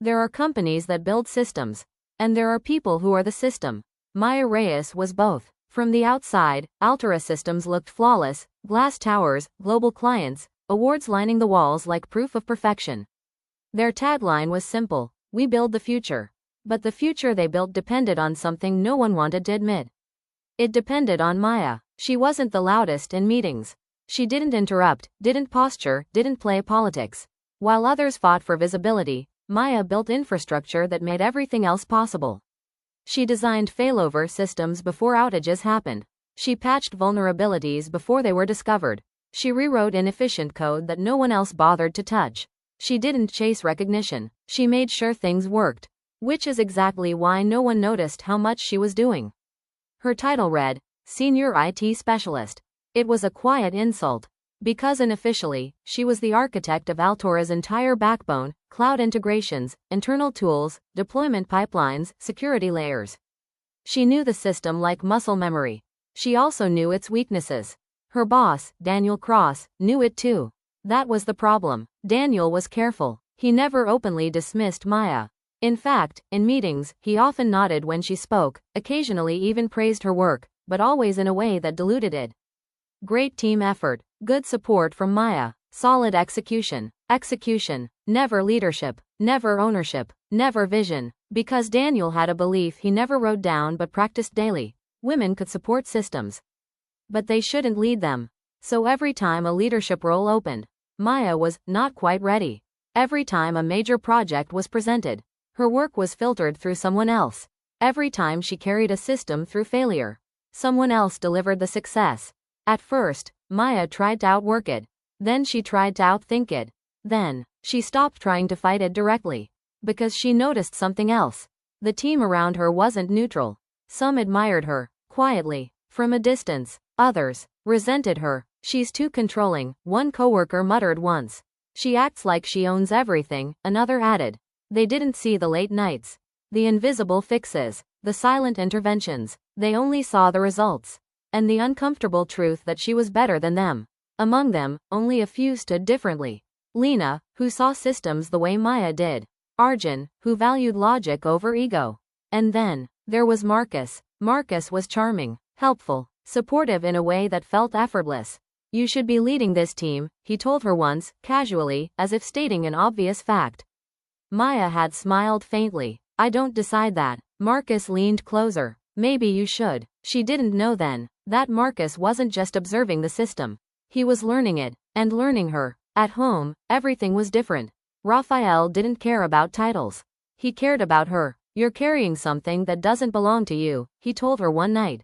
There are companies that build systems, and there are people who are the system. Maya Reyes was both. From the outside, Altera systems looked flawless, glass towers, global clients, awards lining the walls like proof of perfection. Their tagline was simple: we build the future. But the future they built depended on something no one wanted to admit. It depended on Maya. She wasn't the loudest in meetings. She didn't interrupt, didn't posture, didn't play politics. While others fought for visibility, Maya built infrastructure that made everything else possible. She designed failover systems before outages happened. She patched vulnerabilities before they were discovered. She rewrote inefficient code that no one else bothered to touch. She didn't chase recognition. She made sure things worked. Which is exactly why no one noticed how much she was doing. Her title read, Senior IT Specialist. It was a quiet insult. Because unofficially, she was the architect of Altera's entire backbone: cloud integrations, internal tools, deployment pipelines, security layers. She knew the system like muscle memory. She also knew its weaknesses. Her boss, Daniel Cross, knew it too. That was the problem. Daniel was careful. He never openly dismissed Maya. In fact, in meetings, he often nodded when she spoke, occasionally even praised her work, but always in a way that diluted it. Great team effort, good support from Maya, solid execution. Execution, never leadership, never ownership, never vision. Because Daniel had a belief he never wrote down but practiced daily: women could support systems, but they shouldn't lead them. So every time a leadership role opened, Maya was not quite ready. Every time a major project was presented, her work was filtered through someone else. Every time she carried a system through failure, someone else delivered the success. At first, Maya tried to outwork it. Then she tried to outthink it. Then, she stopped trying to fight it directly. Because she noticed something else. The team around her wasn't neutral. Some admired her, quietly, from a distance. Others resented her. She's too controlling, one coworker muttered once. She acts like she owns everything, another added. They didn't see the late nights, the invisible fixes, the silent interventions. They only saw the results. And the uncomfortable truth that she was better than them. Among them, only a few stood differently. Lena, who saw systems the way Maya did. Arjun, who valued logic over ego. And then, there was Marcus. Marcus was charming, helpful, supportive in a way that felt effortless. You should be leading this team, he told her once, casually, as if stating an obvious fact. Maya had smiled faintly. I don't decide that. Marcus leaned closer. Maybe you should. She didn't know then that Marcus wasn't just observing the system. He was learning it, and learning her. At home, everything was different. Raphael didn't care about titles. He cared about her. You're carrying something that doesn't belong to you, he told her one night.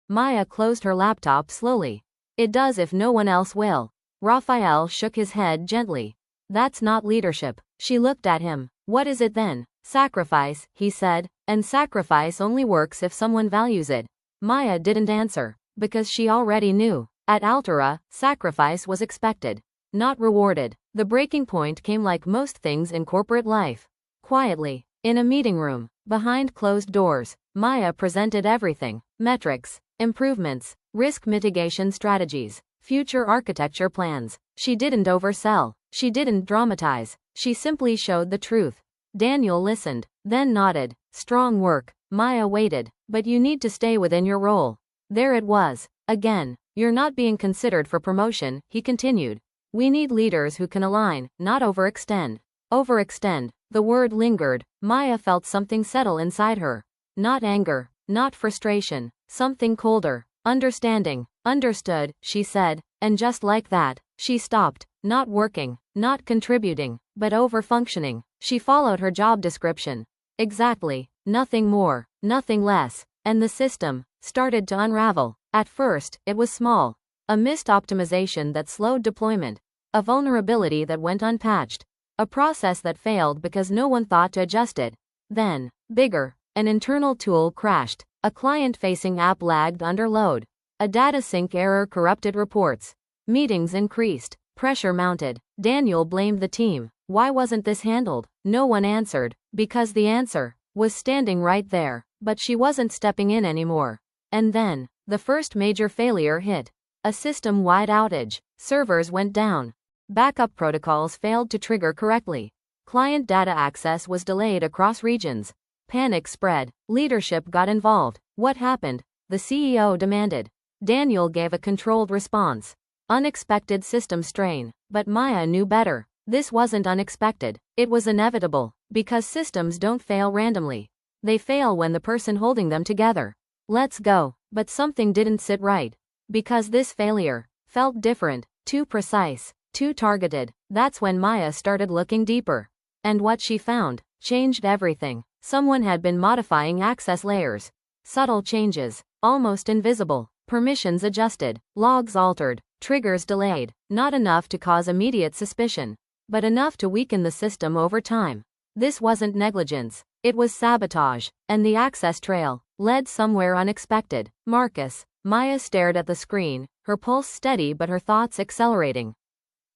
Maya closed her laptop slowly. It does if no one else will. Raphael shook his head gently. That's not leadership. She looked at him. What is it then? Sacrifice, he said, and sacrifice only works if someone values it. Maya didn't answer, because she already knew. At Altera, sacrifice was expected, not rewarded. The breaking point came like most things in corporate life. Quietly, in a meeting room, behind closed doors, Maya presented everything: metrics, improvements, risk mitigation strategies, future architecture plans. She didn't oversell. She didn't dramatize. She simply showed the truth. Daniel listened, then nodded. Strong work. Maya waited. But you need to stay within your role. There it was. Again. You're not being considered for promotion, he continued. We need leaders who can align, not overextend. Overextend. The word lingered. Maya felt something settle inside her. Not anger. Not frustration. Something colder. Understanding. Understood, she said. And just like that, she stopped. Not working. Not contributing. But overfunctioning. She followed her job description. Exactly. Nothing more. Nothing less. And the system started to unravel. At first, it was small. A missed optimization that slowed deployment. A vulnerability that went unpatched. A process that failed because no one thought to adjust it. Then, bigger. An internal tool crashed. A client-facing app lagged under load. A data sync error corrupted reports. Meetings increased. Pressure mounted. Daniel blamed the team. Why wasn't this handled? No one answered. Because the answer was standing right there. But she wasn't stepping in anymore. And then, the first major failure hit. A system-wide outage. Servers went down. Backup protocols failed to trigger correctly. Client data access was delayed across regions. Panic spread. Leadership got involved. What happened? The CEO demanded. Daniel gave a controlled response. Unexpected system strain. But Maya knew better. This wasn't unexpected. It was inevitable. Because systems don't fail randomly. They fail when the person holding them together. Let's go. But something didn't sit right. Because this failure felt different, too precise, too targeted. That's when Maya started looking deeper. And what she found changed everything. Someone had been modifying access layers. Subtle changes, almost invisible. Permissions adjusted, logs altered, triggers delayed. Not enough to cause immediate suspicion, but enough to weaken the system over time. This wasn't negligence. It was sabotage. And the access trail led somewhere unexpected. Marcus. Maya stared at the screen, her pulse steady but her thoughts accelerating.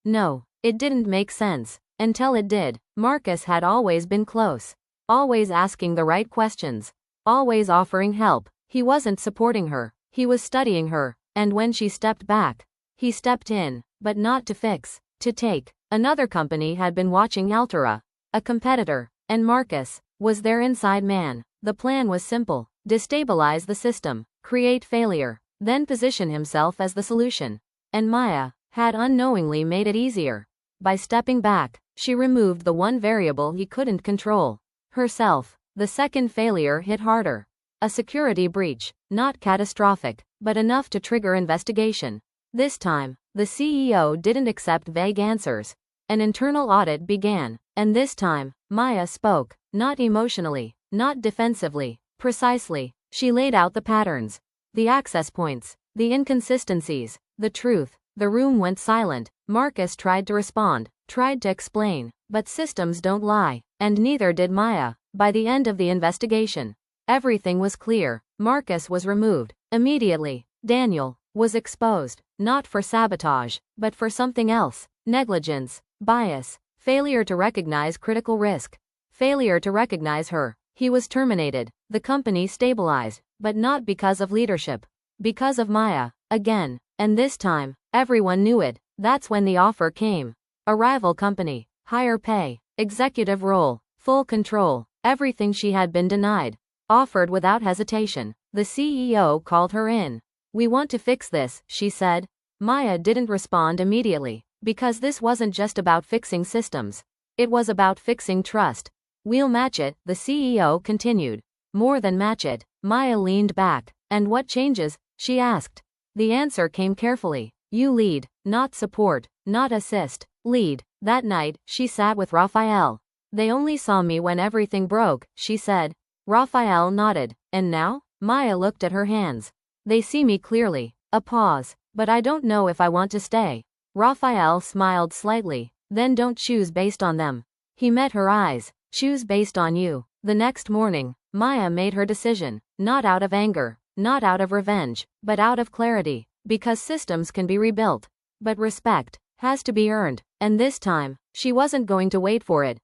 No, it didn't make sense. Until it did. Marcus had always been close. Always asking the right questions. Always offering help. He wasn't supporting her. He was studying her. And when she stepped back, he stepped in. But not to fix. To take. Another company had been watching Altera. A competitor. And Marcus was their inside man. The plan was simple. Destabilize the system. Create failure. Then position himself as the solution. And Maya had unknowingly made it easier. By stepping back, she removed the one variable he couldn't control. Herself. The second failure hit harder. A security breach. Not catastrophic, but enough to trigger investigation. This time, the CEO didn't accept vague answers. An internal audit began. And this time, Maya spoke. Not emotionally. Not defensively. Precisely. She laid out the patterns. The access points. The inconsistencies. The truth. The room went silent. Marcus tried to respond. Tried to explain. But systems don't lie. And neither did Maya. By the end of the investigation, everything was clear. Marcus was removed. Immediately. Daniel was exposed. Not for sabotage, but for something else. Negligence. Bias. Failure to recognize critical risk. Failure to recognize her. He was terminated. The company stabilized. But not because of leadership. Because of Maya. Again. And this time, everyone knew it. That's when the offer came. A rival company. Higher pay. Executive role. Full control. Everything she had been denied. Offered without hesitation. The CEO called her in. We want to fix this, she said. Maya didn't respond immediately. Because this wasn't just about fixing systems. It was about fixing trust. We'll match it, the CEO continued. More than match it. Maya leaned back. And what changes? She asked. The answer came carefully. You lead, not support, not assist. Lead. That night, she sat with Raphael. They only saw me when everything broke, she said. Raphael nodded. And now? Maya looked at her hands. They see me clearly. A pause. But I don't know if I want to stay. Raphael smiled slightly. Then don't choose based on them. He met her eyes. Choose based on you. The next morning, Maya made her decision. Not out of anger. Not out of revenge. But out of clarity. Because systems can be rebuilt. But respect has to be earned. And this time, she wasn't going to wait for it.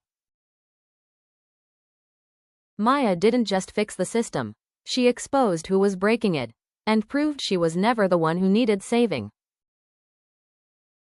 Maya didn't just fix the system. She exposed who was breaking it. And proved she was never the one who needed saving.